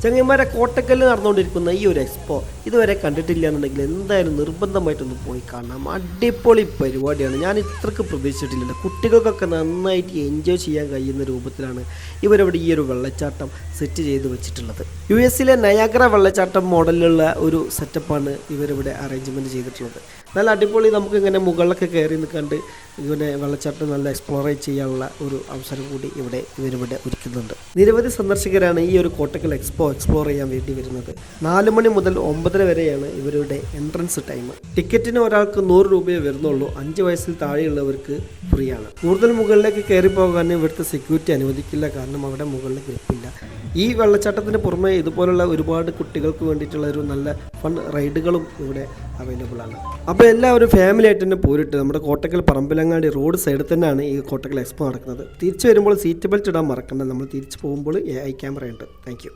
ചങ്ങന്മാരെ കോട്ടക്കല്ല് നടന്നുകൊണ്ടിരിക്കുന്ന ഈ ഒരു എക്സ്പോ ഇതുവരെ കണ്ടിട്ടില്ല എന്നുണ്ടെങ്കിൽ എന്തായാലും നിർബന്ധമായിട്ടൊന്ന് പോയി കാണാം. അടിപൊളി പരിപാടിയാണ്. ഞാൻ ഇത്രക്ക് പ്രതീക്ഷിച്ചിട്ടില്ല. കുട്ടികൾക്കൊക്കെ നന്നായിട്ട് എൻജോയ് ചെയ്യാൻ കഴിയുന്ന രൂപത്തിലാണ് ഇവരവിടെ ഈ ഒരു വെള്ളച്ചാട്ടം സെറ്റ് ചെയ്ത് വെച്ചിട്ടുള്ളത്. US-ലെ നയാഗ്ര വെള്ളച്ചാട്ടം മോഡലിലുള്ള ഒരു സെറ്റപ്പാണ് ഇവരിവിടെ അറേഞ്ച്മെൻറ്റ് ചെയ്തിട്ടുള്ളത്. നല്ല അടിപൊളി. നമുക്ക് ഇങ്ങനെ മുകളിലൊക്കെ കയറി നിൽക്കാണ്ട് ഇവനെ വെള്ളച്ചാട്ടം നല്ല എക്സ്പ്ലോർ ചെയ്യാനുള്ള ഒരു അവസരം കൂടി ഇവരിവിടെ ഒരുക്കുന്നുണ്ട്. നിരവധി സന്ദർശകരാണ് ഈ ഒരു കോട്ടക്കൽ എക്സ്പ്ലോർ ചെയ്യാൻ വേണ്ടി വരുന്നത്. 4 മണി മുതൽ 9:30 വരെയാണ് ഇവരുടെ എൻട്രൻസ് ടൈം. ടിക്കറ്റിന് ഒരാൾക്ക് 100 രൂപയെ വരുന്നുള്ളൂ. 5 വയസ്സിൽ താഴെയുള്ളവർക്ക് ഫ്രീ ആണ്. കൂടുതൽ മുകളിലേക്ക് കയറി പോകാൻ ഇവിടുത്തെ സെക്യൂരിറ്റി അനുവദിക്കില്ല, കാരണം അവിടെ മുകളിൽ ഗ്രിപ്പില്ല. ഈ വെള്ളച്ചാട്ടത്തിന് പുറമെ ഇതുപോലുള്ള ഒരുപാട് കുട്ടികൾക്ക് വേണ്ടിയിട്ടുള്ള ഒരു നല്ല ഫൺ റൈഡുകളും ഇവിടെ അവൈലബിൾ ആണ്. അപ്പോൾ എല്ലാവരും ഫാമിലി ആയിട്ട് തന്നെ പോരിട്ട് നമ്മുടെ കോട്ടക്കൽ പറമ്പിലങ്ങാടി റോഡ് സൈഡിൽ തന്നെയാണ് ഈ കോട്ടക്കൽ എക്സ്പോ നടക്കുന്നത്. തിരിച്ചു വരുമ്പോൾ സീറ്റ് ബെൽറ്റ് ഇടാൻ മറക്കണ്ട. നമ്മൾ തിരിച്ചു പോകുമ്പോൾ AI ക്യാമറ ഉണ്ട്. Thank you.